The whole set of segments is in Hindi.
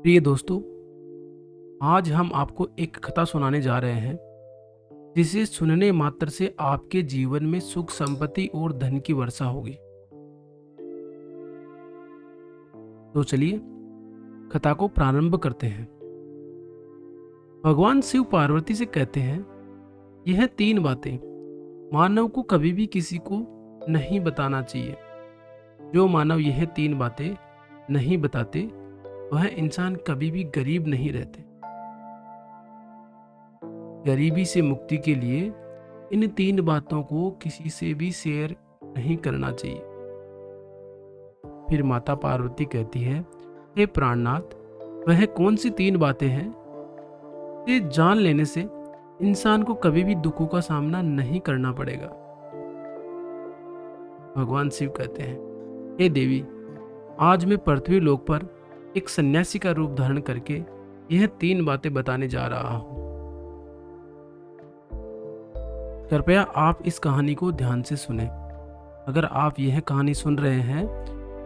प्रिय दोस्तों, आज हम आपको एक कथा सुनाने जा रहे हैं जिसे सुनने मात्र से आपके जीवन में सुख संपत्ति और धन की वर्षा होगी। तो चलिए कथा को प्रारंभ करते हैं। भगवान शिव पार्वती से कहते हैं, यह 3 बातें मानव को कभी भी किसी को नहीं बताना चाहिए। जो मानव यह 3 बातें नहीं बताते वह इंसान कभी भी गरीब नहीं रहते। गरीबी से मुक्ति के लिए इन 3 बातों को किसी से भी शेयर नहीं करना चाहिए। फिर माता पार्वती कहती है, हे प्राणनाथ, वह कौन सी 3 बातें हैं ये जान लेने से इंसान को कभी भी दुखों का सामना नहीं करना पड़ेगा। भगवान शिव कहते हैं, हे देवी, आज मैं पृथ्वी लोक पर एक सन्यासी का रूप धारण करके यह 3 बातें बताने जा रहा हूं। कृपया आप इस कहानी को ध्यान से सुने। अगर आप यह कहानी सुन रहे हैं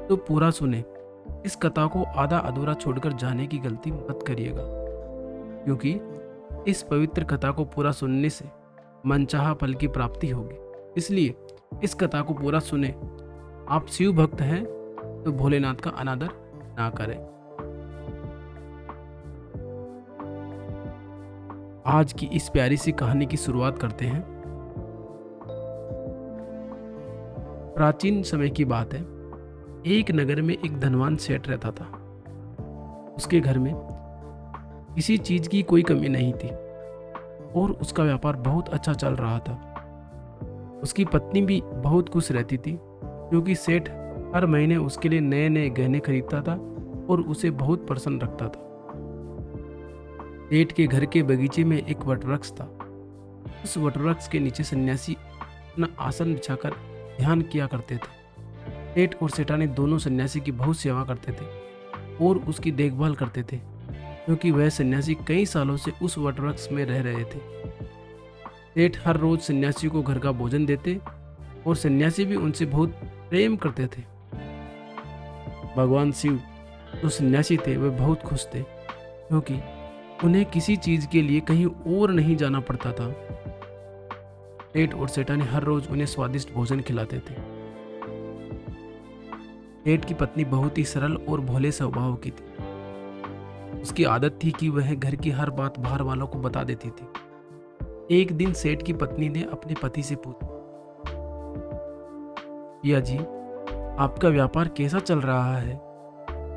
तो पूरा सुने। इस कथा को आधा अधूरा छोड़कर जाने की गलती मत करिएगा, क्योंकि इस पवित्र कथा को पूरा सुनने से मनचाहा फल की प्राप्ति होगी। इसलिए इस कथा को पूरा सुने। आप शिव भक्त हैं तो भोलेनाथ का अनादर ना करें। आज की इस प्यारी सी कहानी की शुरुआत करते हैं। प्राचीन समय की बात है। एक नगर में एक धनवान सेठ रहता था। उसके घर में किसी चीज की कोई कमी नहीं थी और उसका व्यापार बहुत अच्छा चल रहा था। उसकी पत्नी भी बहुत खुश रहती थी, क्योंकि सेठ हर महीने उसके लिए नए नए गहने खरीदता था और उसे बहुत प्रसन्न रखता था। सेठ के घर के बगीचे में एक वटवृक्ष था। उस वटवृक्ष के नीचे सन्यासी अपना आसन बिछाकर ध्यान किया करते थे। सेठ और सेठानी दोनों सन्यासी की बहुत सेवा करते थे और उसकी देखभाल करते थे, क्योंकि वह सन्यासी कई सालों से उस वटवृक्ष में रह रहे थे। सेठ हर रोज सन्यासी को घर का भोजन देते और सन्यासी भी उनसे बहुत प्रेम करते थे। भगवान शिव जो सन्यासी थे वे बहुत खुश थे, क्योंकि उन्हें किसी चीज के लिए कहीं और नहीं जाना पड़ता था। सेठ और सेठानी हर रोज उन्हें स्वादिष्ट भोजन खिलाते थे। सेठ की पत्नी बहुत ही सरल और भोले स्वभाव की थी। उसकी आदत थी कि वह घर की हर बात बाहर वालों को बता देती थी। एक दिन सेठ की पत्नी ने अपने पति से पूछा, पिया जी, आपका व्यापार कैसा चल रहा है?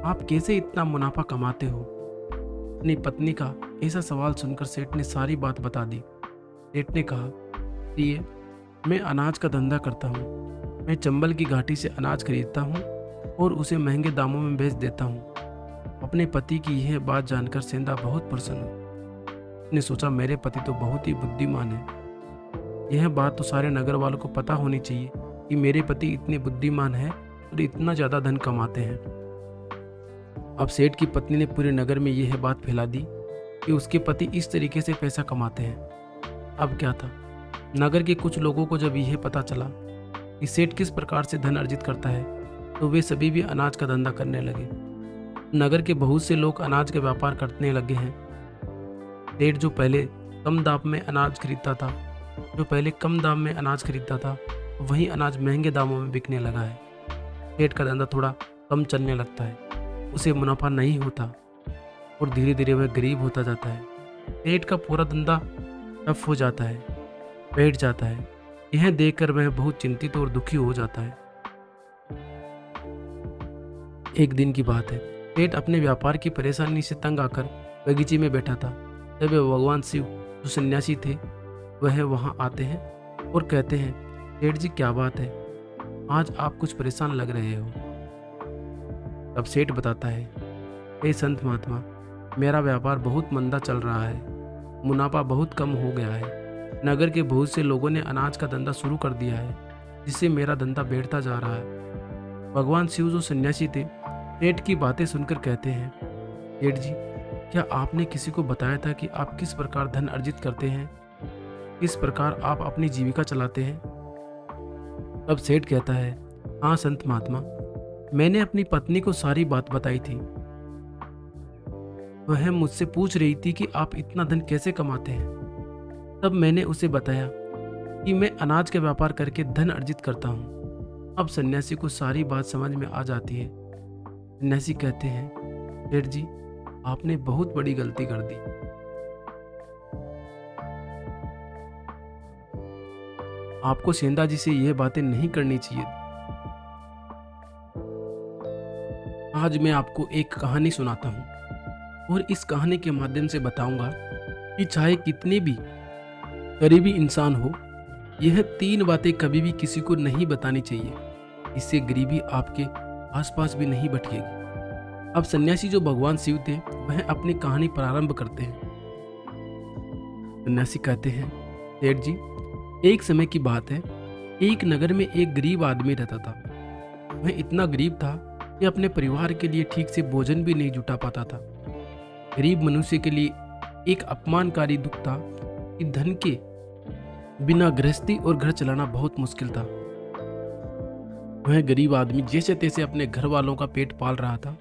आप कैसे इतना मुनाफा कमाते हो? अपनी पत्नी का ऐसा सवाल सुनकर सेठ ने सारी बात बता दी। सेठ ने कहा, प्रिय, मैं अनाज का धंधा करता हूँ। मैं चंबल की घाटी से अनाज खरीदता हूँ और उसे महंगे दामों में बेच देता हूँ। अपने पति की यह बात जानकर सेंधा बहुत प्रसन्न हुआ। उसने सोचा, मेरे पति तो बहुत ही बुद्धिमान है। यह बात तो सारे नगर वालों को पता होनी चाहिए कि मेरे पति इतने बुद्धिमान हैं और इतना ज़्यादा धन कमाते हैं। अब सेठ की पत्नी ने पूरे नगर में यह बात फैला दी कि उसके पति इस तरीके से पैसा कमाते हैं। अब क्या था, नगर के कुछ लोगों को जब यह पता चला कि सेठ किस प्रकार से धन अर्जित करता है, तो वे सभी भी अनाज का धंधा करने लगे। नगर के बहुत से लोग अनाज का व्यापार करने लगे हैं। सेठ जो पहले कम दाम में अनाज खरीदता था, वही अनाज महंगे दामों में बिकने लगा है। सेठ का धंधा थोड़ा कम चलने लगता है, उसे मुनाफा नहीं होता और धीरे धीरे वह गरीब होता जाता है। सेठ का पूरा धंधा ठप हो जाता है, बैठ जाता है। यह देखकर वह बहुत चिंतित और दुखी हो जाता है। एक दिन की बात है। सेठ अपने व्यापार की परेशानी से तंग आकर बगीचे में बैठा था। तब भगवान शिव जो सन्यासी थे वह वहां आते हैं और कहते हैं, सेठ जी, क्या बात है? आज आप कुछ परेशान लग रहे हो। तब सेठ बताता है, हे संत महात्मा, मेरा व्यापार बहुत मंदा चल रहा है। मुनाफा बहुत कम हो गया है। नगर के बहुत से लोगों ने अनाज का धंधा शुरू कर दिया है, जिससे मेरा धंधा बढ़ता जा रहा है। भगवान शिव जो सन्यासी थे सेठ की बातें सुनकर कहते हैं, सेठ जी, क्या आपने किसी को बताया था कि आप किस प्रकार धन अर्जित करते हैं, किस प्रकार आप अपनी जीविका चलाते हैं? तब सेठ कहता है, हाँ संत महात्मा, मैंने अपनी पत्नी को सारी बात बताई थी। वह मुझसे पूछ रही थी कि आप इतना धन कैसे कमाते हैं। तब मैंने उसे बताया कि मैं अनाज का व्यापार करके धन अर्जित करता हूँ। अब सन्यासी को सारी बात समझ में आ जाती है। सन्यासी कहते हैं, सेठ जी, आपने बहुत बड़ी गलती कर दी। आपको सेंधा जी से यह बातें नहीं करनी चाहिए। आज मैं आपको एक कहानी सुनाता हूँ और इस कहानी के माध्यम से बताऊंगा कि चाहे कितनी भी गरीबी इंसान हो, यह 3 बातें कभी भी किसी को नहीं बतानी चाहिए। इससे गरीबी आपके आसपास भी नहीं भटकेगी। अब सन्यासी जो भगवान शिव थे, वह अपनी कहानी प्रारंभ करते हैं। सन्यासी कहते हैं, सेठ जी, एक समय की बात है, एक नगर में एक गरीब आदमी रहता था। वह इतना गरीब था कि अपने परिवार के लिए ठीक से भोजन भी नहीं जुटा पाता था। गरीब मनुष्य के लिए एक अपमानकारी दुख था कि धन के बिना गृहस्थी और घर चलाना बहुत मुश्किल था। वह गरीब आदमी जैसे तैसे अपने घर वालों का पेट पाल रहा था।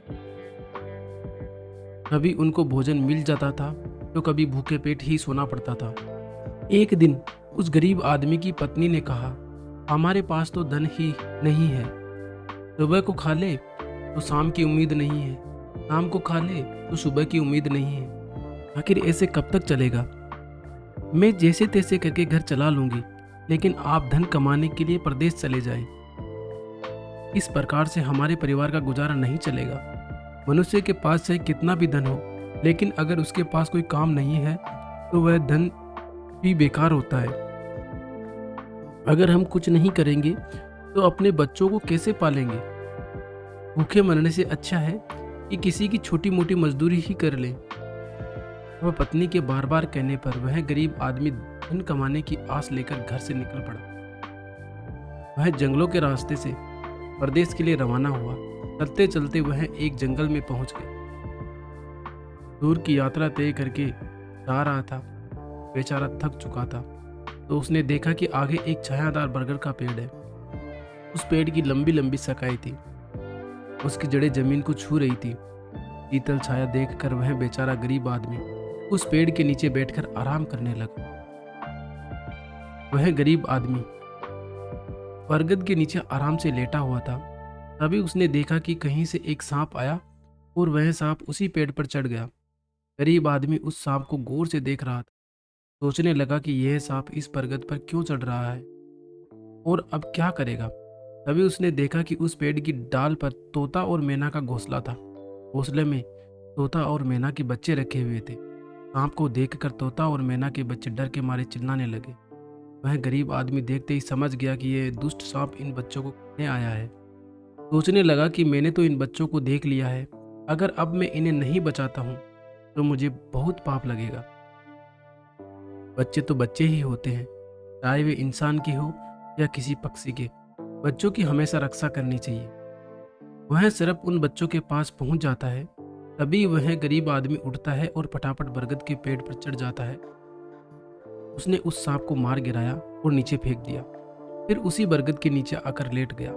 कभी उनको भोजन मिल जाता था तो कभी भूखे पेट ही सोना पड़ता था। एक दिन उस गरीब आदमी की पत्नी ने कहा, हमारे पास तो धन ही नहीं है। सुबह को खा ले तो शाम की उम्मीद नहीं है, शाम को खा ले तो सुबह की उम्मीद नहीं है। आखिर ऐसे कब तक चलेगा? मैं जैसे तैसे करके घर चला लूंगी, लेकिन आप धन कमाने के लिए प्रदेश चले जाएं। इस प्रकार से हमारे परिवार का गुजारा नहीं चलेगा। मनुष्य के पास चाहे कितना भी धन हो, लेकिन अगर उसके पास कोई काम नहीं है तो वह धन भी बेकार होता है। अगर हम कुछ नहीं करेंगे तो अपने बच्चों को कैसे पालेंगे? भूखे मरने से अच्छा है कि किसी की छोटी मोटी मजदूरी ही कर लें। वह पत्नी के बार बार कहने पर वह गरीब आदमी धन कमाने की आस लेकर घर से निकल पड़ा। वह जंगलों के रास्ते से प्रदेश के लिए रवाना हुआ। चलते चलते वह एक जंगल में पहुंच गया। दूर की यात्रा तय करके जा रहा था। बेचारा थक चुका था तो उसने देखा कि आगे एक छायादार बरगद का पेड़ है। उस पेड़ की लंबी लंबी शाखाएं थी, उसकी जड़ें जमीन को छू रही थी। शीतल छाया देखकर वह बेचारा गरीब आदमी उस पेड़ के नीचे बैठकर आराम करने लगा। वह गरीब आदमी बरगद के नीचे आराम से लेटा हुआ था। तभी उसने देखा कि कहीं से एक सांप आया और वह सांप उसी पेड़ पर चढ़ गया। गरीब आदमी उस सांप को गौर से देख रहा था। सोचने लगा कि यह सांप इस बरगद पर क्यों चढ़ रहा है और अब क्या करेगा। तभी उसने देखा कि उस पेड़ की डाल पर तोता और मैना का घोंसला था। घोंसले में तोता और मैना के बच्चे रखे हुए थे। सांप को देखकर तोता और मैना के बच्चे डर के मारे चिल्लाने लगे। वह गरीब आदमी देखते ही समझ गया कि यह दुष्ट सांप इन बच्चों को खाने आया है। सोचने लगा कि मैंने तो इन बच्चों को देख लिया है, अगर अब मैं इन्हें नहीं बचाता हूँ तो मुझे बहुत पाप लगेगा। बच्चे तो बच्चे ही होते हैं, चाहे वे इंसान के हो या किसी पक्षी के। बच्चों की हमेशा रक्षा करनी चाहिए। वह सिर्फ उन बच्चों के पास पहुंच जाता है, तभी वह गरीब आदमी उठता है और फटाफट बरगद के पेड़ पर चढ़ जाता है। उसने उस सांप को मार गिराया और नीचे फेंक दिया। फिर उसी बरगद के नीचे आकर लेट गया।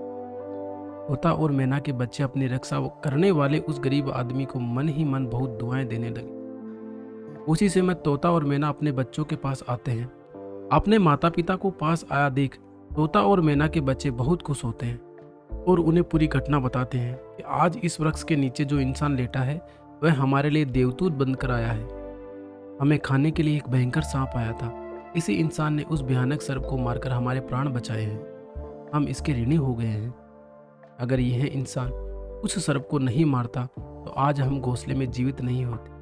तोता और मैना के बच्चे अपनी रक्षा करने वाले उस गरीब आदमी को मन ही मन बहुत दुआएं देने लगे। उसी समय तोता और मैना अपने बच्चों के पास आते हैं। अपने माता पिता को पास आया देख तोता और मैना के बच्चे बहुत खुश होते हैं और उन्हें पूरी घटना बताते हैं कि आज इस वृक्ष के नीचे जो इंसान लेटा है वह हमारे लिए देवदूत बनकर आया है। हमें खाने के लिए एक भयंकर सांप आया था। इसी इंसान ने उस भयानक सर्प को मारकर हमारे प्राण बचाए हैं। हम इसके ऋणी हो गए हैं। अगर यह इंसान उस सर्प को नहीं मारता तो आज हम घोंसले में जीवित नहीं होते।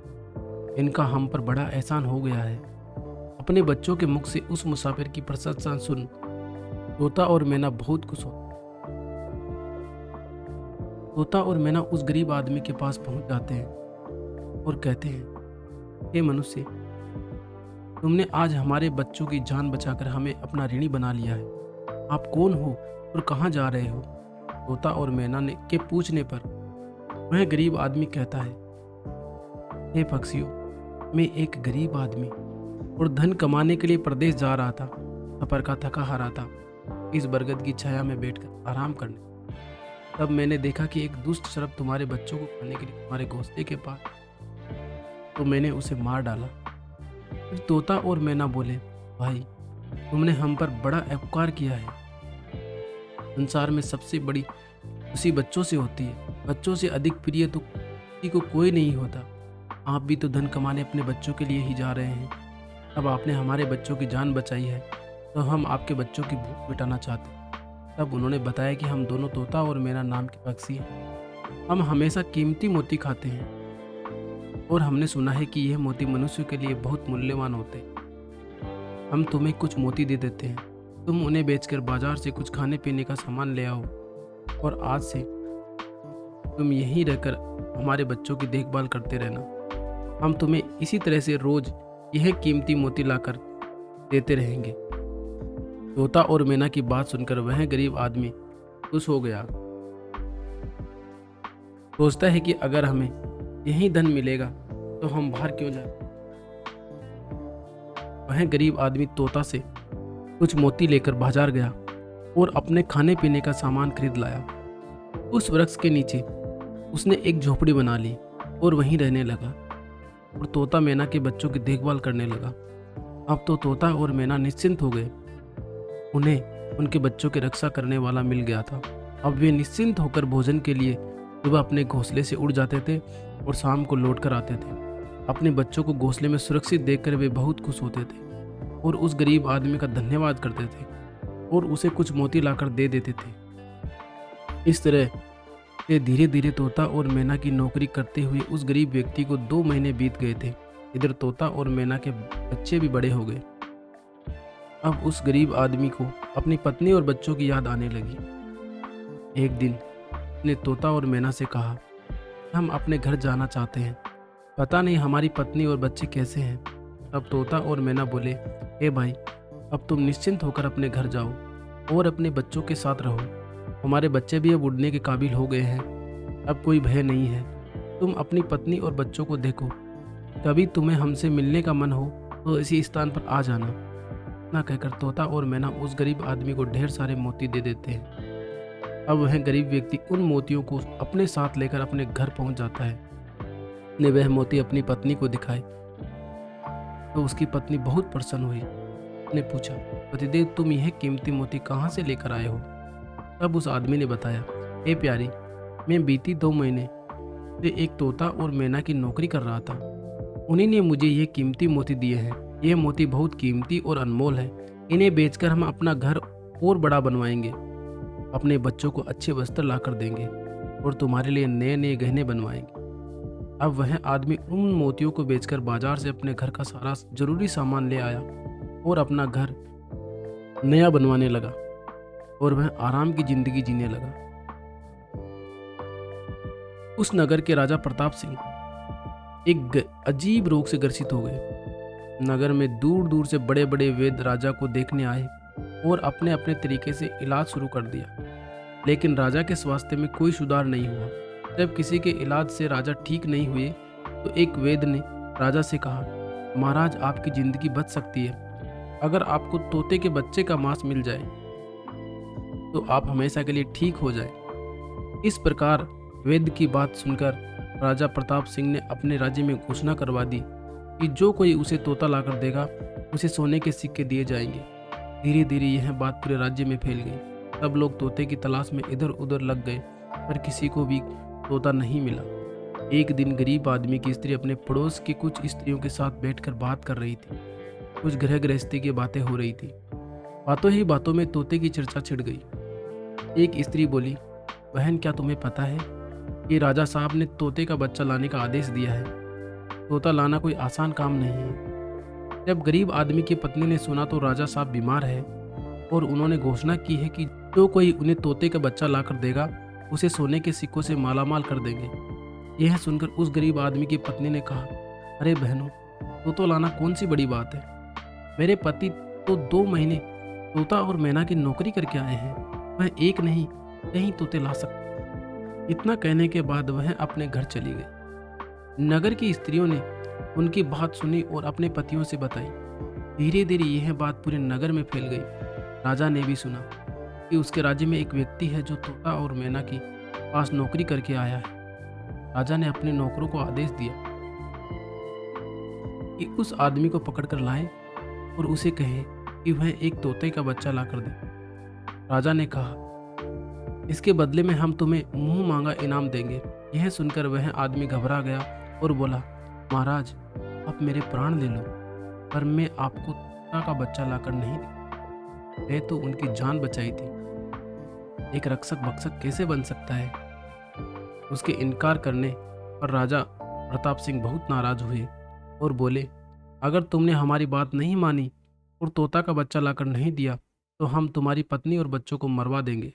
इनका हम पर बड़ा एहसान हो गया है। अपने बच्चों के मुख से उस मुसाफिर की प्रशंसा सुन तोता और मैना बहुत खुश हो। तोता और मैना उस गरीब आदमी के पास पहुंच जाते हैं और कहते हैं, हे मनुष्य, तुमने आज हमारे बच्चों की जान बचाकर हमें अपना ऋणी बना लिया है। आप कौन हो और कहाँ जा रहे हो? तोता और मैना ने के पूछने पर वह गरीब आदमी कहता है, हे पक्षियों, मैं एक गरीब आदमी और धन कमाने के लिए प्रदेश जा रहा था। सफर का थका हारा था इस बरगद की छाया में बैठकर आराम करने। तब मैंने देखा कि एक दुष्ट सर्प तुम्हारे बच्चों को खाने के लिए तुम्हारे घोंसले के पास तो मैंने उसे मार डाला। फिर तोता और मैना बोले, भाई तुमने हम पर बड़ा उपकार किया है। संसार में सबसे बड़ी खुशी बच्चों से होती है। बच्चों से अधिक प्रिय तो किसी को कोई नहीं होता। आप भी तो धन कमाने अपने बच्चों के लिए ही जा रहे हैं। अब आपने हमारे बच्चों की जान बचाई है तो हम आपके बच्चों की भूख मिटाना चाहते हैं। तब उन्होंने बताया कि हम दोनों तोता और मेरा नाम के पक्षी हैं। हम हमेशा कीमती मोती खाते हैं और हमने सुना है कि यह मोती मनुष्य के लिए बहुत मूल्यवान होते हैं। हम तुम्हें कुछ मोती दे देते हैं, तुम उन्हें बेचकर बाजार से कुछ खाने पीने का सामान ले आओ और आज से तुम यहीं रहकर हमारे बच्चों की देखभाल करते रहना। हम तुम्हें इसी तरह से रोज यह कीमती मोती लाकर देते रहेंगे। तोता और मैना की बात सुनकर वह गरीब आदमी खुश हो गया। सोचता है कि अगर हमें यही धन मिलेगा तो हम बाहर क्यों जाए। वह गरीब आदमी तोता से कुछ मोती लेकर बाजार गया और अपने खाने पीने का सामान खरीद लाया। उस वृक्ष के नीचे उसने एक झोपड़ी बना ली और वहीं रहने लगा और तोता मैना के बच्चों की देखभाल करने लगा। अब तो तोता और मैना निश्चिंत हो गए। उन्हें उनके बच्चों की रक्षा करने वाला मिल गया था। अब वे निश्चिंत होकर भोजन के लिए सुबह अपने घोंसले से उड़ जाते थे और शाम को लौट कर आते थे। अपने बच्चों को घोंसले में सुरक्षित देखकर वे बहुत खुश होते थे और उस गरीब आदमी का धन्यवाद करते थे और उसे कुछ मोती लाकर दे देते थे। इस तरह से धीरे धीरे तोता और मैना की नौकरी करते हुए उस गरीब व्यक्ति को 2 महीने बीत गए थे। इधर तोता और मैना के बच्चे भी बड़े हो गए। अब उस गरीब आदमी को अपनी पत्नी और बच्चों की याद आने लगी। एक दिन उसने तोता और मैना से कहा, हम अपने घर जाना चाहते हैं, पता नहीं हमारी पत्नी और बच्चे कैसे हैं। तब तोता और मैना बोले, ए भाई, अब तुम निश्चिंत होकर अपने घर जाओ और अपने बच्चों के साथ रहो। हमारे बच्चे भी अब उड़ने के काबिल हो गए हैं, अब कोई भय नहीं है। तुम अपनी पत्नी और बच्चों को देखो, कभी तुम्हें हमसे मिलने का मन हो तो इसी स्थान पर आ जाना। इतना कहकर तोता और मैना उस गरीब आदमी को ढेर सारे मोती दे देते हैं। अब वह गरीब व्यक्ति उन मोतियों को अपने साथ लेकर अपने घर पहुंच जाता है। ने वह मोती अपनी पत्नी को दिखाए तो उसकी पत्नी बहुत प्रसन्न हुई। उसने पूछा, पतिदेव, तुम यह कीमती मोती कहाँ से लेकर आए हो। तब उस आदमी ने बताया, ए प्यारी, मैं बीती 2 महीने से एक तोता और मैना की नौकरी कर रहा था। उन्हीं ने मुझे ये कीमती मोती दिए हैं। ये मोती बहुत कीमती और अनमोल है। इन्हें बेचकर हम अपना घर और बड़ा बनवाएंगे, अपने बच्चों को अच्छे वस्त्र लाकर देंगे और तुम्हारे लिए नए नए गहने बनवाएंगे। अब वह आदमी उन मोतियों को बेचकर बाजार से अपने घर का सारा जरूरी सामान ले आया और अपना घर नया बनवाने लगा और वह आराम की जिंदगी जीने लगा। उस नगर के राजा प्रताप सिंह एक अजीब रोग से ग्रसित हो गए। नगर में दूर दूर से बड़े बड़े वैद्य राजा को देखने आए और अपने अपने तरीके से इलाज शुरू कर दिया, लेकिन राजा के स्वास्थ्य में कोई सुधार नहीं हुआ। जब किसी के इलाज से राजा ठीक नहीं हुए तो एक वैद्य ने राजा से कहा, महाराज, आपकी जिंदगी बच सकती है अगर आपको तोते के बच्चे का मांस मिल जाए तो आप हमेशा के लिए ठीक हो जाए। इस प्रकार वैद्य की बात सुनकर राजा प्रताप सिंह ने अपने राज्य में घोषणा करवा दी कि जो कोई उसे तोता लाकर देगा उसे सोने के सिक्के दिए जाएंगे। धीरे धीरे यह बात पूरे राज्य में फैल गई। सब लोग तोते की तलाश में इधर उधर लग गए पर किसी को भी तोता नहीं मिला। एक दिन गरीब आदमी की स्त्री अपने पड़ोस की कुछ स्त्रियों के साथ बैठकर बात कर रही थी। कुछ गृह गृहस्थी की बातें हो रही थी। बातों ही बातों में तोते की चर्चा छिड़ गई। एक स्त्री बोली, बहन, क्या तुम्हें पता है कि राजा साहब ने तोते का बच्चा लाने का आदेश दिया है। तोता लाना कोई आसान काम नहीं है। जब गरीब आदमी की पत्नी ने सुना तो राजा साहब बीमार है और उन्होंने घोषणा की है कि जो कोई उन्हें तोते का बच्चा लाकर देगा उसे सोने के सिक्कों से मालामाल कर देंगे। यह सुनकर उस गरीब आदमी की पत्नी ने कहा, अरे बहनों, तोता लाना कौन सी बड़ी बात है। मेरे पति तो 2 महीने तोता और मैना की नौकरी करके आए हैं, वह एक नहीं कहीं तोते ला सकते। इतना कहने के बाद वह अपने घर चली गई। नगर की स्त्रियों ने उनकी बात सुनी और अपने पतियों से बताई। धीरे धीरे यह बात पूरे नगर में फैल गई। राजा ने भी सुना कि उसके राज्य में एक व्यक्ति है जो तोता और मैना की पास नौकरी करके आया है। राजा ने अपने नौकरों को आदेश दिया कि उस आदमी को पकड़ कर लाए और उसे कहे कि वह एक तोते का बच्चा ला कर दे। राजा ने कहा, इसके बदले में हम तुम्हें मुंह मांगा इनाम देंगे। यह सुनकर वह आदमी घबरा गया और बोला, महाराज, आप मेरे प्राण ले लो, पर मैं आपको तोता का बच्चा लाकर नहीं दूंगा। मैं तो उनकी जान बचाई थी। एक रक्षक भक्षक कैसे बन सकता है? उसके इनकार करने पर राजा प्रताप सिंह बहुत नाराज हुए और बोले, अगर तुमने हमारी बात नहीं मानी और तोता का बच्चा लाकर नहीं दिया तो हम तुम्हारी पत्नी और बच्चों को मरवा देंगे।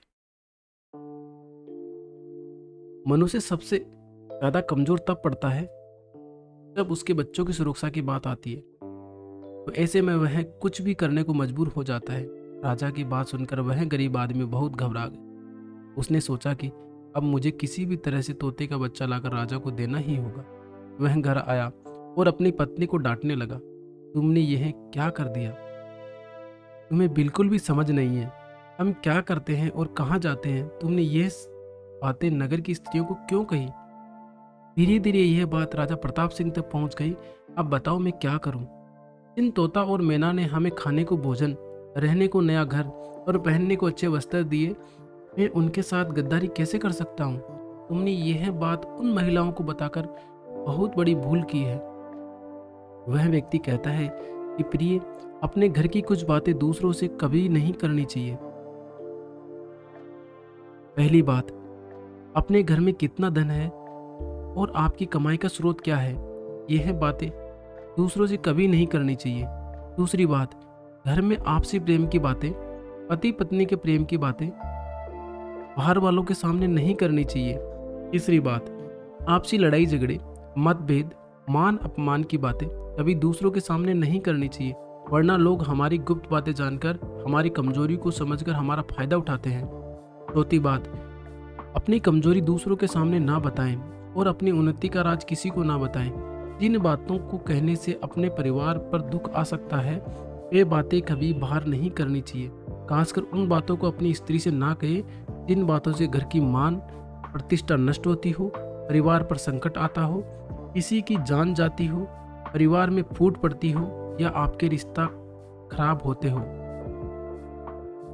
मनुष्य सबसे ज्यादा कमजोर तब पड़ता है जब उसके बच्चों की सुरक्षा की बात आती है, तो ऐसे में वह कुछ भी करने को मजबूर हो जाता है। राजा की बात सुनकर वह गरीब आदमी बहुत घबरा गया। उसने सोचा कि अब मुझे किसी भी तरह से तोते का बच्चा लाकर राजा को देना ही होगा। वह घर आया और अपनी पत्नी को डांटने लगा, तुमने यह क्या कर दिया? तुम्हें बिल्कुल भी समझ नहीं है हम क्या करते हैं और कहाँ जाते हैं। तुमने ये बातें नगर की स्त्रियों को क्यों कही? धीरे धीरे यह बात राजा प्रताप सिंह तक पहुंच गई। अब बताओ मैं क्या करूं? इन तोता और मैना ने हमें खाने को भोजन, रहने को नया घर और पहनने को अच्छे वस्त्र दिए। मैं उनके साथ गद्दारी कैसे कर सकता हूँ? तुमने यह बात उन महिलाओं को बताकर बहुत बड़ी भूल की है। वह व्यक्ति कहता है कि प्रिय, अपने घर की कुछ बातें दूसरों से कभी नहीं करनी चाहिए। पहली बात, अपने घर में कितना धन है और आपकी कमाई का स्रोत क्या है, यह बातें दूसरों से कभी नहीं करनी चाहिए। दूसरी बात, घर में आपसी प्रेम की बातें, पति पत्नी के प्रेम की बातें बाहर वालों के सामने नहीं करनी चाहिए। तीसरी बात, आपसी लड़ाई झगड़े, मतभेद, मान अपमान की बातें कभी दूसरों के सामने नहीं करनी चाहिए, वरना लोग हमारी गुप्त बातें जानकर हमारी कमजोरी को समझकर हमारा फायदा उठाते हैं। चौथी बात, अपनी कमजोरी दूसरों के सामने ना बताएं और अपनी उन्नति का राज किसी को ना बताएं। जिन बातों को कहने से अपने परिवार पर दुख आ सकता है, वे बातें कभी बाहर नहीं करनी चाहिए। खासकर उन बातों को अपनी स्त्री से ना कहे जिन बातों से घर की मान प्रतिष्ठा नष्ट होती हो, परिवार पर संकट आता हो, किसी की जान जाती हो, परिवार में फूट पड़ती हो या आपके रिश्ता खराब होते हो।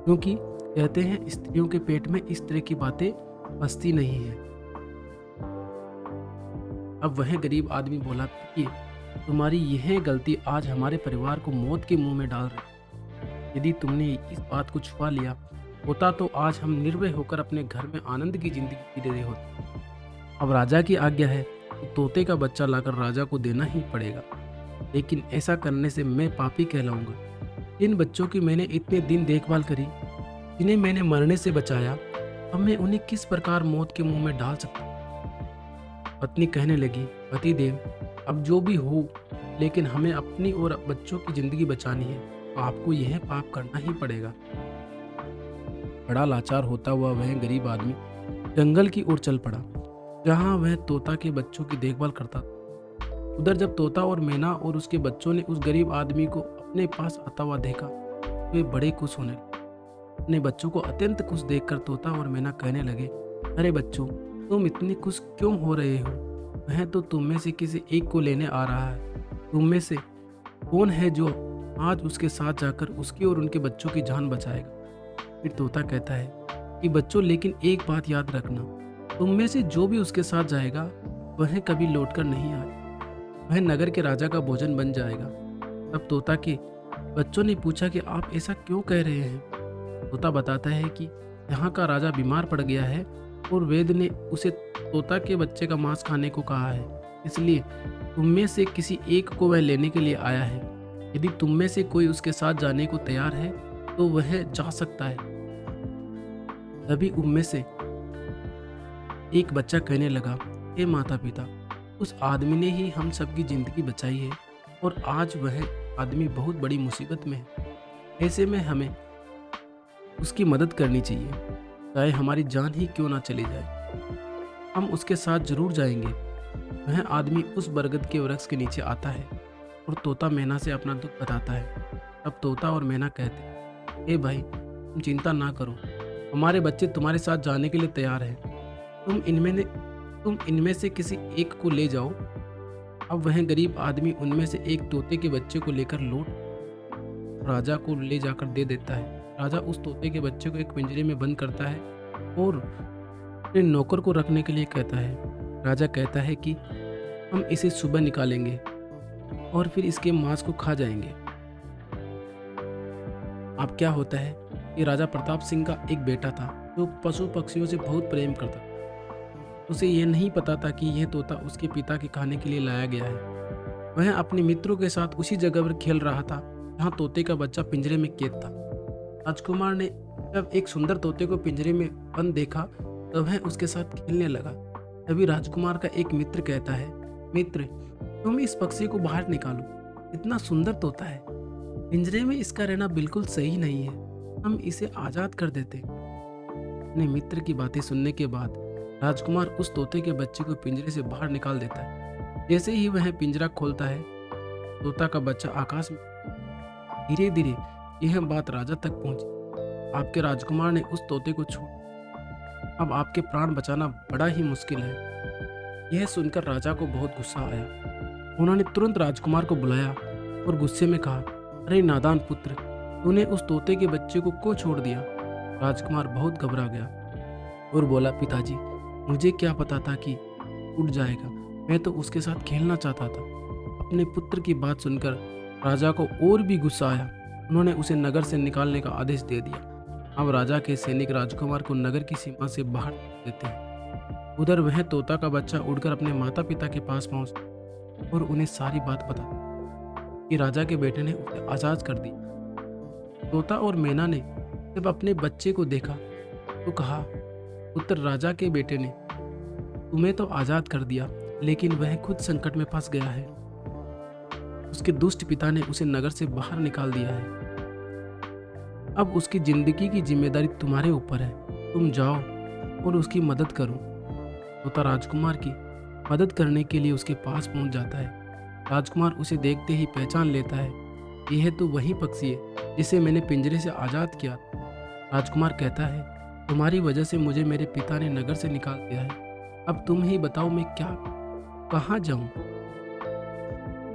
क्योंकि कहते हैं स्त्रियों के पेट में इस तरह की बातें बसती नहीं है। अब वह गरीब आदमी बोला कि तुम्हारी यह गलती आज हमारे परिवार को मौत के मुंह में डाल रही। यदि तुमने इस बात को छुपा लिया होता तो आज हम निर्भय होकर अपने घर में आनंद की जिंदगी जी रहे होते। अब राजा की आज्ञा है तो तोते का बच्चा लाकर राजा को देना ही पड़ेगा, लेकिन ऐसा करने से मैं पापी कहलाऊंगा। इन बच्चों की मैंने इतने दिन देखभाल करी, जिन्हें मैंने मरने से बचाया, अब मैं उन्हें किस प्रकार मौत के मुंह में डाल सकता हूँ? पत्नी कहने लगी, पतिदेव, अब जो भी हो, लेकिन हमें अपनी और बच्चों की जिंदगी बचानी है, तो आपको यह पाप करना ही पड़ेगा। बड़ा लाचार होता हुआ वह गरीब आदमी जंगल की ओर चल पड़ा, जहां वह तोता के बच्चों की देखभाल करता था। उधर जब तोता और मैना और उसके बच्चों ने उस गरीब आदमी को अपने पास आता हुआ देखा, वे बड़े खुश होने लगे। अपने बच्चों को अत्यंत खुश देखकर तोता और मैना कहने लगे, अरे बच्चों, तुम इतने खुश क्यों हो रहे हो? वह तो तुम में से किसी एक को लेने आ रहा है। तुम में से कौन है जो आज उसके साथ जाकर उसकी और उनके बच्चों की जान बचाएगा? फिर तोता कहता है कि बच्चों, लेकिन एक बात याद रखना, तुम में से जो भी उसके साथ जाएगा वह कभी लौटकर नहीं आएगा। वह नगर के राजा का भोजन बन जाएगा। तब तोता के बच्चों ने पूछा कि आप ऐसा क्यों कह रहे हैं? तोता बताता है कि यहाँ का राजा बीमार पड़ गया है और वेद ने उसे तोता के बच्चे का मांस खाने को कहा है, इसलिए तुम में से किसी एक को वह लेने के लिए आया है। यदि तुम में से कोई उसके साथ जाने को तैयार है तो वह जा सकता है। तभी उनमें से एक बच्चा कहने लगा, हे माता पिता, उस आदमी ने ही हम सबकी जिंदगी बचाई है और आज वह आदमी बहुत बड़ी मुसीबत में है। ऐसे में हमें उसकी मदद करनी चाहिए, चाहे हमारी जान ही क्यों ना चली जाए। हम उसके साथ जरूर जाएंगे। वह आदमी उस बरगद के वृक्ष के नीचे आता है और तोता मैना से अपना दुख बताता है। तब तोता और मैना कहते हैं, हे भाई, तुम चिंता ना करो, हमारे बच्चे तुम्हारे साथ जाने के लिए तैयार हैं। तुम इनमें से किसी एक को ले जाओ अब वह गरीब आदमी उनमें से एक तोते के बच्चे को लेकर लौट राजा को ले जाकर दे देता है। राजा उस तोते के बच्चे को एक पिंजरे में बंद करता है और अपने नौकर को रखने के लिए कहता है। राजा कहता है कि हम इसे सुबह निकालेंगे और फिर इसके मांस को खा जाएंगे। अब क्या होता है कि राजा प्रताप सिंह का एक बेटा था जो पशु पक्षियों से बहुत प्रेम करता था। उसे यह नहीं पता था कि यह तोता उसके पिता के खाने के लिए लाया गया है। वह अपने मित्रों के साथ उसी जगह पर खेल रहा था जहाँ तोते का बच्चा पिंजरे में कैद था। राजकुमार ने जब एक सुंदर तोते को पिंजरे में बंद देखा तो वह उसके साथ खेलने लगा। तभी राजकुमार का एक मित्र कहता है, मित्र, तुम इस पक्षी को बाहर निकालो, इतना सुंदर तोता है, पिंजरे में इसका रहना बिल्कुल सही नहीं है, हम इसे आजाद कर देते। अपने मित्र की बातें सुनने के बाद राजकुमार उस तोते के बच्चे को पिंजरे से बाहर निकाल देता है। जैसे ही वह पिंजरा खोलता है, तोता का बच्चा आकाश में। धीरे धीरे यह बात राजा तक पहुंची। आपके राजकुमार ने उस तोते को छोड़, अब आपके प्राण बचाना बड़ा ही मुश्किल है। यह सुनकर राजा को बहुत गुस्सा आया। उन्होंने तुरंत राजकुमार को बुलाया और गुस्से में कहा, अरे नादान पुत्र, तूने उस तोते के बच्चे को क्यों छोड़ दिया? राजकुमार बहुत घबरा गया और बोला, पिताजी, मुझे क्या पता था कि उड़ जाएगा, मैं तो उसके साथ खेलना चाहता था। अपने पुत्र की बात सुनकर राजा को और भी गुस्सा आया। उन्होंने उसे नगर से निकालने का आदेश दे दिया। अब राजा के सैनिक राजकुमार को नगर की सीमा से बाहर देते हैं। उधर वह तोता का बच्चा उड़कर अपने माता पिता के पास पहुंचा और उन्हें सारी बात बता कि राजा के बेटे ने उसे आजाद कर दिया। तोता और मैना ने जब अपने बच्चे को देखा तो कहा, पुत्र, राजा के बेटे ने तुम्हें तो आजाद कर दिया, लेकिन वह खुद संकट में फंस गया है। उसके दुष्ट पिता ने उसे नगर से बाहर निकाल दिया है। अब उसकी जिंदगी की जिम्मेदारी तुम्हारे ऊपर है। तुम जाओ और उसकी मदद करो। तोता राजकुमार की मदद करने के लिए उसके पास पहुंच जाता है। राजकुमार उसे देखते ही पहचान लेता है, यह तो वही पक्षी है जिसे मैंने पिंजरे से आजाद किया। राजकुमार कहता है, तुम्हारी वजह से मुझे मेरे पिता ने नगर से निकाल दिया है। अब तुम ही बताओ, मैं कहाँ जाऊं?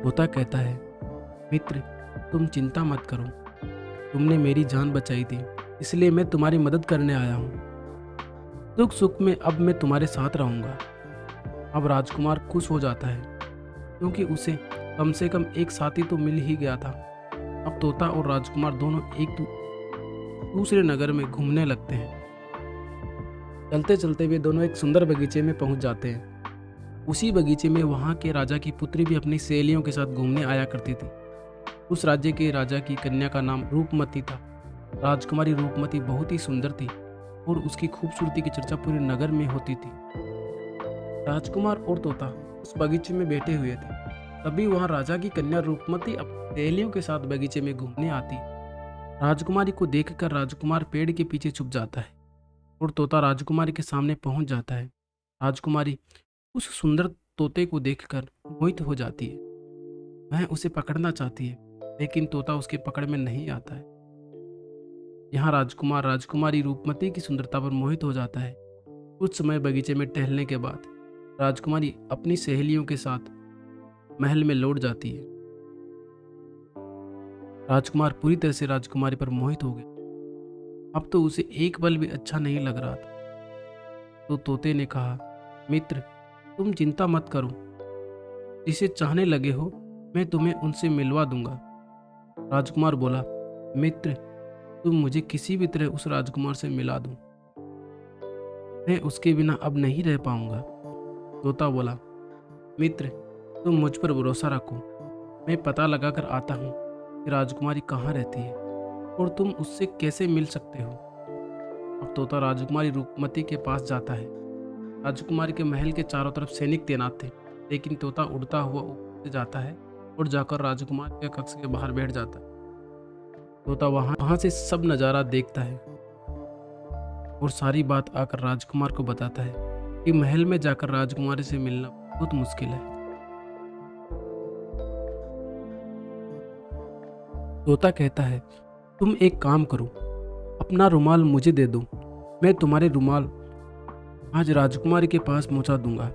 तोता कहता है, मित्र, तुम चिंता मत करो, तुमने मेरी जान बचाई थी, इसलिए मैं तुम्हारी मदद करने आया हूँ। दुख सुख में अब मैं तुम्हारे साथ रहूँगा। अब राजकुमार खुश हो जाता है क्योंकि उसे कम से कम एक साथी तो मिल ही गया था। अब तोता और राजकुमार दोनों एक दूसरे नगर में घूमने लगते हैं। चलते चलते वे दोनों एक सुंदर बगीचे में पहुंच जाते हैं। उसी बगीचे में वहां के राजा की पुत्री भी अपनी सहेलियों के साथ घूमने आया करती थी। उस राज्य के राजा की कन्या का नाम रूपमती था। राजकुमारी रूपमती बहुत ही सुंदर थी और उसकी खूबसूरती की चर्चा पूरे नगर में होती थी। राजकुमार और तोता उस बगीचे में बैठे हुए थे। तभी वहां राजा की कन्या रूपमती अपनी सहेलियों के साथ बगीचे में घूमने आती। राजकुमारी को देखकर राजकुमार पेड़ के पीछे छुप जाता है और तोता राजकुमारी के सामने पहुंच जाता है। राजकुमारी उस सुंदर तोते को देखकर मोहित हो जाती है। वह उसे पकड़ना चाहती है, लेकिन तोता उसके पकड़ में नहीं आता है। यहाँ राजकुमार राजकुमारी रूपमती की सुंदरता पर मोहित हो जाता है। कुछ समय बगीचे में टहलने के बाद राजकुमारी अपनी सहेलियों के साथ महल में लौट जाती है। राजकुमार पूरी तरह से राजकुमारी पर मोहित हो गया। अब तो उसे एक पल भी अच्छा नहीं लग रहा था। तो तोते ने कहा, मित्र, तुम चिंता मत करो, जिसे चाहने लगे हो मैं तुम्हें उनसे मिलवा दूंगा। राजकुमार बोला, मित्र, तुम मुझे किसी भी तरह उस राजकुमार से मिला दो, मैं उसके बिना अब नहीं रह पाऊंगा। तोता बोला, मित्र, तुम मुझ पर भरोसा रखो, मैं पता लगाकर आता हूँ कि राजकुमारी कहाँ रहती है और तुम उससे कैसे मिल सकते हो। अब तोता राजकुमारी रूपमती के पास जाता है। राजकुमारी के महल के चारों तरफ सैनिक तैनात थे, लेकिन तोता उड़ता हुआ ऊपर से जाता है और जाकर राजकुमार के कक्ष के बाहर बैठ जाता है। तोता वहां से सब नज़ारा देखता है और सारी बात आकर राजकुमार को बताता है कि महल में जाकर राजकुमारी से मिलना बहुत मुश्किल है। तोता कहता है, तुम एक काम करो, अपना रुमाल मुझे दे दो, मैं तुम्हारे रुमाल आज राजकुमारी के पास पहुंचा दूंगा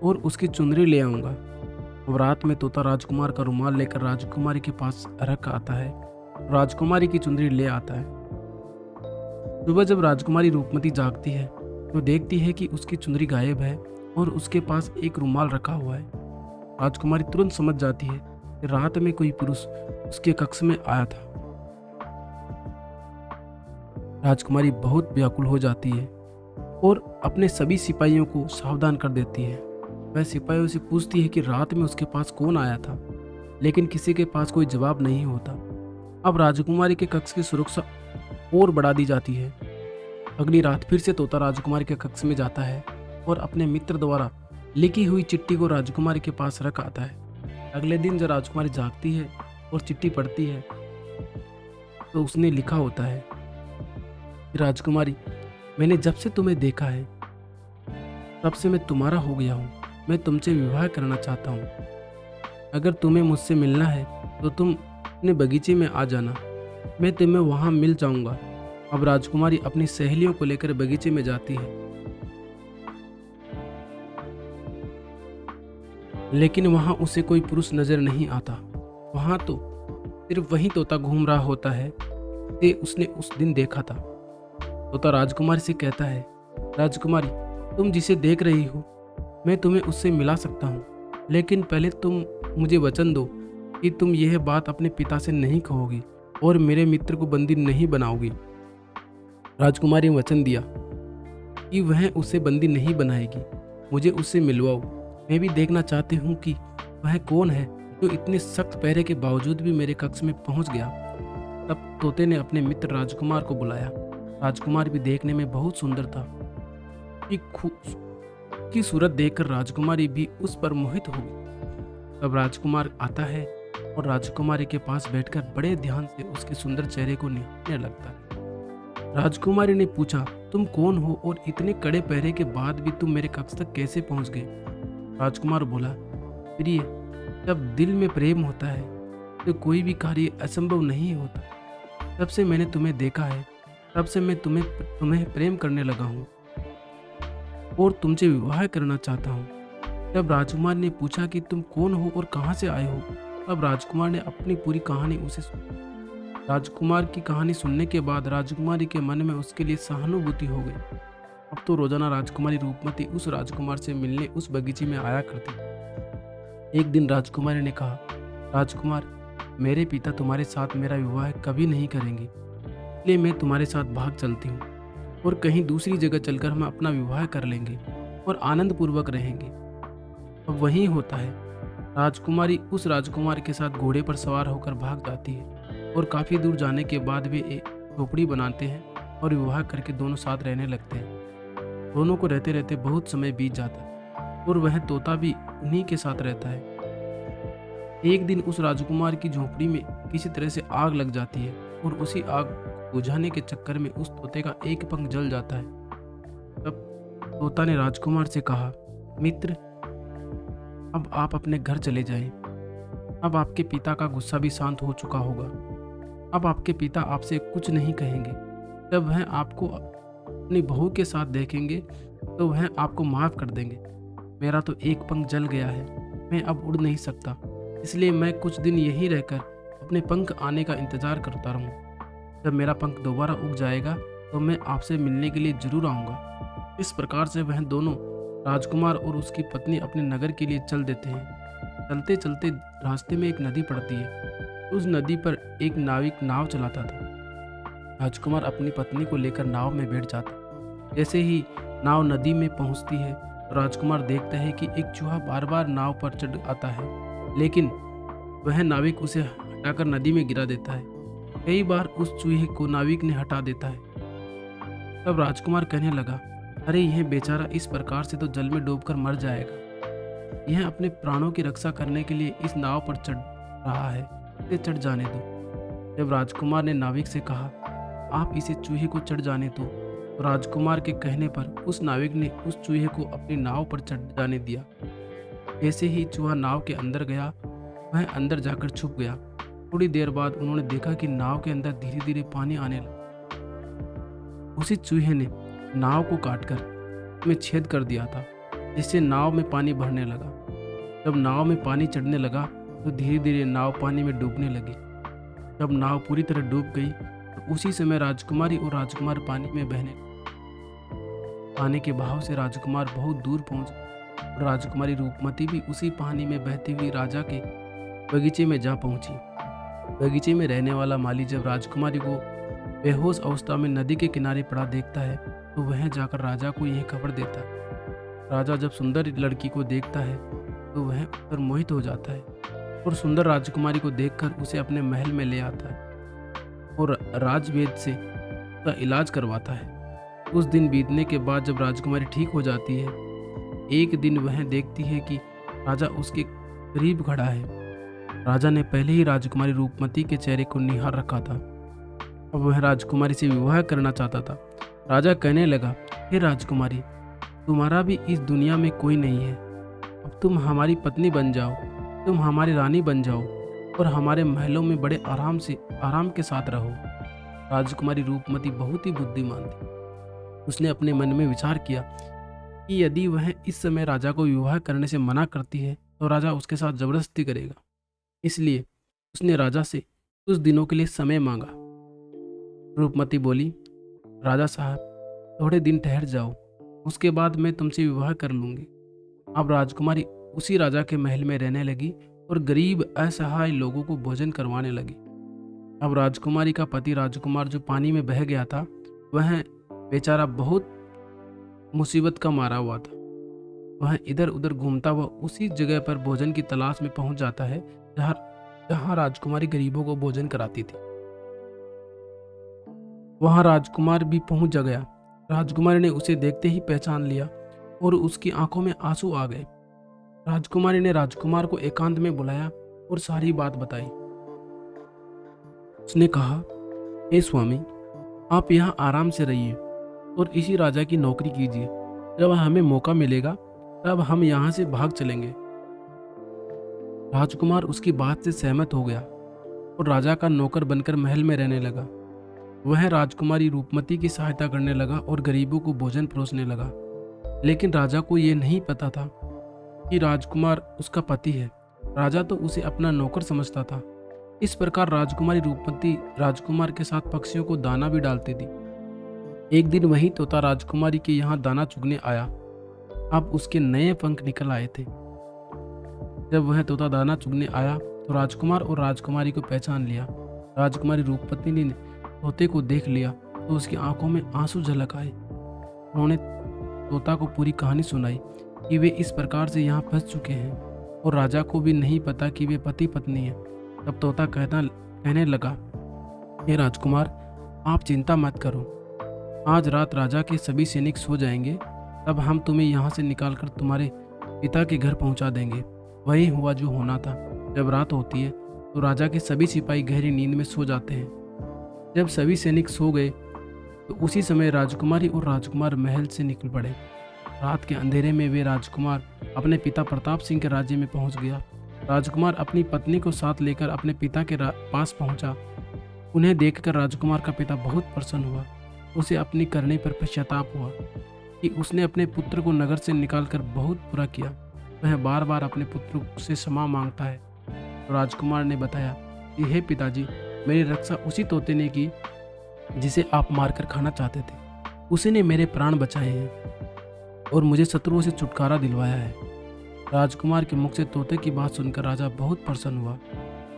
और उसकी चुनरी ले आऊंगा। और रात में तोता राजकुमार का रुमाल लेकर राजकुमारी के पास रख आता है। राजकुमारी की चुंदरी ले आता है। सुबह जब राजकुमारी रूपमती जागती है तो देखती है कि उसकी चुंदरी गायब है और उसके पास एक रुमाल रखा हुआ है। राजकुमारी तुरंत समझ जाती है कि रात में कोई पुरुष उसके कक्ष में आया था। राजकुमारी बहुत व्याकुल हो जाती है और अपने सभी सिपाहियों को सावधान कर देती है। वह सिपाहियों से पूछती है कि रात में उसके पास कौन आया था, लेकिन किसी के पास कोई जवाब नहीं होता। अब राजकुमारी के कक्ष की सुरक्षा और बढ़ा दी जाती है। अगली रात फिर से तोता राजकुमारी के कक्ष में जाता है और अपने मित्र द्वारा लिखी हुई चिट्ठी को राजकुमारी के पास रख आता है। अगले दिन जब राजकुमारी जागती है और चिट्ठी पढ़ती है तो उसने लिखा होता है, राजकुमारी, मैंने जब से तुम्हें देखा है तब से मैं तुम्हारा हो गया हूँ। मैं तुमसे विवाह करना चाहता हूँ। अगर तुम्हें मुझसे मिलना है तो तुम अपने बगीचे में आ जाना, मैं तुम्हें वहाँ मिल जाऊँगा। अब राजकुमारी अपनी सहेलियों को लेकर बगीचे में जाती है, लेकिन वहाँ उसे कोई पुरुष नजर नहीं आता। वहाँ तो सिर्फ वही तोता घूम रहा होता है जिसे उसने उस दिन देखा था। तोता राजकुमारी से कहता है, राजकुमारी, तुम जिसे देख रही हो मैं तुम्हें उससे मिला सकता हूँ, लेकिन पहले तुम मुझे वचन दो कि तुम यह बात अपने पिता से नहीं कहोगी और मेरे मित्र को बंदी नहीं बनाओगी। राजकुमारी ने वचन दिया कि वह उसे बंदी नहीं बनाएगी। मुझे उससे मिलवाओ, मैं भी देखना चाहती हूँ कि वह कौन है जो इतने सख्त पहरे के बावजूद भी मेरे कक्ष में पहुँच गया। तब तोते ने अपने मित्र राजकुमार को बुलाया। राजकुमार भी देखने में बहुत सुंदर था। की सूरत देखकर राजकुमारी भी उस पर मोहित हो गई। तब राजकुमार आता है और राजकुमारी के पास बैठकर बड़े ध्यान से उसके सुंदर चेहरे को निहारने लगता है। राजकुमारी ने पूछा, तुम कौन हो और इतने कड़े पहरे के बाद भी तुम मेरे कक्ष तक कैसे पहुंच गए? राजकुमार बोला, प्रिय, जब दिल में प्रेम होता है तो कोई भी कार्य असंभव नहीं होता। तब से मैंने तुम्हें देखा है, तब से मैं तुम्हें प्रेम करने लगा हूँ और तुमसे विवाह करना चाहता हूँ। जब राजकुमार ने पूछा कि तुम कौन हो और कहाँ से आए हो, तब राजकुमार ने अपनी पूरी कहानी उसे सुनाई। राजकुमार की कहानी सुनने के बाद राजकुमारी के मन में उसके लिए सहानुभूति हो गई। अब तो रोजाना राजकुमारी रूपमती उस राजकुमार से मिलने उस बगीचे में आया करती। एक दिन राजकुमारी ने कहा, राजकुमार, मेरे पिता तुम्हारे साथ मेरा विवाह कभी नहीं करेंगे, इसलिए मैं तुम्हारे साथ भाग चलती हूँ और कहीं दूसरी जगह चलकर हम अपना विवाह कर लेंगे और आनंद पूर्वक रहेंगे। अब वही होता है। राजकुमारी उस राजकुमार के साथ घोड़े पर सवार होकर भाग जाती है और काफ़ी दूर जाने के बाद वे एक झोपड़ी बनाते हैं और विवाह करके दोनों साथ रहने लगते हैं। दोनों को रहते रहते बहुत समय बीत जाता है और वह तोता भी उन्हीं के साथ रहता है। एक दिन उस राजकुमार की झोपड़ी में किसी तरह से आग लग जाती है और उसी आग बुझाने के चक्कर में उस तोते का एक पंख जल जाता है। तब तोता ने राजकुमार से कहा, मित्र, अब आप अपने घर चले जाएं। अब आपके पिता का गुस्सा भी शांत हो चुका होगा। अब आपके पिता आपसे कुछ नहीं कहेंगे। जब वह आपको अपनी बहू के साथ देखेंगे तो वह आपको माफ़ कर देंगे। मेरा तो एक पंख जल गया है, मैं अब उड़ नहीं सकता, इसलिए मैं कुछ दिन यहीं रहकर अपने पंख आने का इंतज़ार करता रहूँ। जब मेरा पंख दोबारा उग जाएगा तो मैं आपसे मिलने के लिए जरूर आऊँगा। इस प्रकार से वह दोनों, राजकुमार और उसकी पत्नी, अपने नगर के लिए चल देते हैं। चलते चलते रास्ते में एक नदी पड़ती है। उस नदी पर एक नाविक नाव चलाता था। राजकुमार अपनी पत्नी को लेकर नाव में बैठ जाता। जैसे ही नाव नदी में पहुंचती है तो राजकुमार देखता है कि एक चूहा बार बार नाव पर चढ़ आता है, लेकिन वह नाविक उसे हटाकर नदी में गिरा देता है। कई बार उस चूहे को नाविक ने हटा देता है। तब राजकुमार कहने लगा, अरे यह बेचारा इस प्रकार से तो जल में डूबकर मर जाएगा। यह अपने प्राणों की रक्षा करने के लिए इस नाव पर चढ़ रहा है, इसे चढ़ जाने दो। जब राजकुमार ने नाविक से कहा, आप इसे चूहे को चढ़ जाने दो, तो राजकुमार के कहने पर उस नाविक ने उस चूहे को अपनी नाव पर चढ़ जाने दिया। जैसे ही चूहा नाव के अंदर गया, वह अंदर जाकर छुप गया। थोड़ी देर बाद उन्होंने देखा कि नाव के अंदर धीरे धीरे पानी आने लगा। उसी चूहे ने नाव को काटकर में छेद कर दिया था, जिससे नाव में पानी भरने लगा। जब नाव में पानी चढ़ने लगा तो धीरे धीरे नाव पानी में डूबने लगी। जब नाव पूरी तरह डूब गई तो उसी समय राजकुमारी और राजकुमार पानी में बहने लगे। पानी के बहाव से राजकुमार बहुत दूर पहुंच गए और राजकुमारी रूपमती भी उसी पानी में बहती हुई राजा के बगीचे में जा पहुंची। बगीचे में रहने वाला माली जब राजकुमारी को बेहोश अवस्था में नदी के किनारे पड़ा देखता है तो वह जाकर राजा को यह खबर देता है। राजा जब सुंदर लड़की को देखता है तो वह उस पर मोहित हो जाता है और सुंदर राजकुमारी को देखकर उसे अपने महल में ले आता है और राजवैद्य से उसका इलाज करवाता है। उस दिन बीतने के बाद जब राजकुमारी ठीक हो जाती है, एक दिन वह देखती है कि राजा उसके करीब खड़ा है। राजा ने पहले ही राजकुमारी रूपमती के चेहरे को निहार रखा था। अब वह राजकुमारी से विवाह करना चाहता था। राजा कहने लगा, हे राजकुमारी, तुम्हारा भी इस दुनिया में कोई नहीं है। अब तुम हमारी पत्नी बन जाओ, तुम हमारी रानी बन जाओ और हमारे महलों में बड़े आराम के साथ रहो। राजकुमारी रूपमती बहुत ही बुद्धिमान थी। उसने अपने मन में विचार किया कि यदि वह इस समय राजा को विवाह करने से मना करती है तो राजा उसके साथ जबरदस्ती करेगा। इसलिए उसने राजा से कुछ दिनों के लिए समय मांगा। रूपमती बोली, राजा साहब, थोड़े दिन ठहर जाओ, उसके बाद मैं तुमसे विवाह कर लूँगी। अब राजकुमारी उसी राजा के महल में रहने लगी और गरीब असहाय लोगों को भोजन करवाने लगी। अब राजकुमारी का पति राजकुमार जो पानी में बह गया था, वह बेचारा बहुत मुसीबत का मारा हुआ था। वह इधर उधर घूमता हुआ उसी जगह पर भोजन की तलाश में पहुंच जाता है जहां राजकुमारी गरीबों को भोजन कराती थी। वहां राजकुमार भी पहुंच गया। राजकुमारी ने उसे देखते ही पहचान लिया और उसकी आंखों में आंसू आ गए। राजकुमारी ने राजकुमार को एकांत में बुलाया और सारी बात बताई। उसने कहा, हे स्वामी, आप यहाँ आराम से रहिए और इसी राजा की नौकरी कीजिए। जब हमें मौका मिलेगा तब हम यहाँ से भाग चलेंगे। राजकुमार उसकी बात से सहमत हो गया और राजा का नौकर बनकर महल में रहने लगा। वह राजकुमारी रूपमती की सहायता करने लगा और गरीबों को भोजन परोसने लगा। लेकिन राजा को यह नहीं पता था कि राजकुमार उसका पति है। राजा तो उसे अपना नौकर समझता था। इस प्रकार राजकुमारी रूपमती राजकुमार के साथ पक्षियों को दाना भी डालती थी। एक दिन वही तोता राजकुमारी के यहाँ दाना चुगने आया। अब उसके नए पंख निकल आए थे। जब वह तोता दाना चुगने आया तो राजकुमार और राजकुमारी को पहचान लिया। राजकुमारी रूपमती ने तोते को देख लिया तो उसकी आंखों में आंसू झलक आए। उन्होंने तोता को पूरी कहानी सुनाई कि वे इस प्रकार से यहाँ फंस चुके हैं और राजा को भी नहीं पता कि वे पति पत्नी हैं। तब तोता कहने लगा, हे राजकुमार, आप चिंता मत करो। आज रात राजा के सभी सैनिक सो जाएंगे, तब हम तुम्हें यहाँ से निकालकर तुम्हारे पिता के घर पहुँचा देंगे। वही हुआ जो होना था। जब रात होती है तो राजा के सभी सिपाही गहरी नींद में सो जाते हैं। जब सभी सैनिक सो गए तो उसी समय राजकुमारी और राजकुमार महल से निकल पड़े। रात के अंधेरे में वे राजकुमार अपने पिता प्रताप सिंह के राज्य में पहुंच गया। राजकुमार अपनी पत्नी को साथ लेकर अपने पिता के पास पहुंचा। उन्हें देखकर राजकुमार का पिता बहुत प्रसन्न हुआ। उसे अपनी करने पर पश्चाताप हुआ कि उसने अपने पुत्र को नगर से निकालकर बहुत बुरा किया। वह बार बार अपने पुत्र से क्षमा मांगता है। तो राजकुमार ने बताया कि हे पिताजी, मेरी रक्षा उसी तोते ने की जिसे आप मारकर खाना चाहते थे। उसी ने मेरे प्राण बचाए हैं और मुझे शत्रुओं से छुटकारा दिलवाया है। राजकुमार के मुख से तोते की बात सुनकर राजा बहुत प्रसन्न हुआ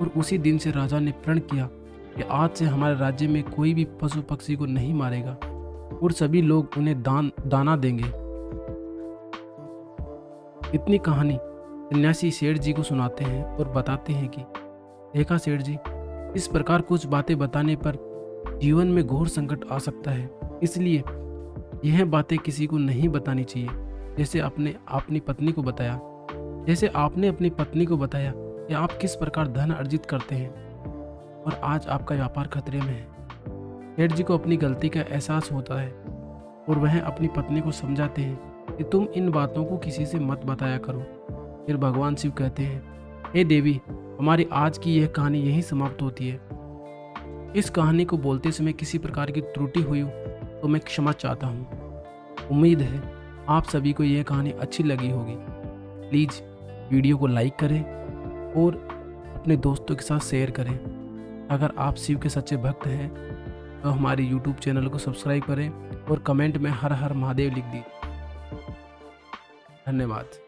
और उसी दिन से राजा ने प्रण किया कि आज से हमारे राज्य में कोई भी पशु पक्षी को नहीं मारेगा और सभी लोग उन्हें दाना देंगे। इतनी कहानी सन्यासी सेठ जी को सुनाते हैं और बताते हैं कि देखा सेठ जी, इस प्रकार कुछ बातें बताने पर जीवन में घोर संकट आ सकता है। इसलिए यह बातें किसी को नहीं बतानी चाहिए। जैसे आपने अपनी पत्नी को बताया, जैसे आपने अपनी पत्नी को बताया कि आप किस प्रकार धन अर्जित करते हैं और आज आपका व्यापार खतरे में है। सेठ जी को अपनी गलती का एहसास होता है और वह अपनी पत्नी को समझाते हैं कि तुम इन बातों को किसी से मत बताया करो। फिर भगवान शिव कहते हैं, हे देवी, हमारी आज की यह कहानी यहीं समाप्त होती है। इस कहानी को बोलते समय किसी प्रकार की त्रुटि हुई हो तो मैं क्षमा चाहता हूँ। उम्मीद है आप सभी को यह कहानी अच्छी लगी होगी। प्लीज़ वीडियो को लाइक करें और अपने दोस्तों के साथ शेयर करें। अगर आप शिव के सच्चे भक्त हैं तो हमारे यूट्यूब चैनल को सब्सक्राइब करें और कमेंट में हर हर महादेव लिख दीजिए। धन्यवाद।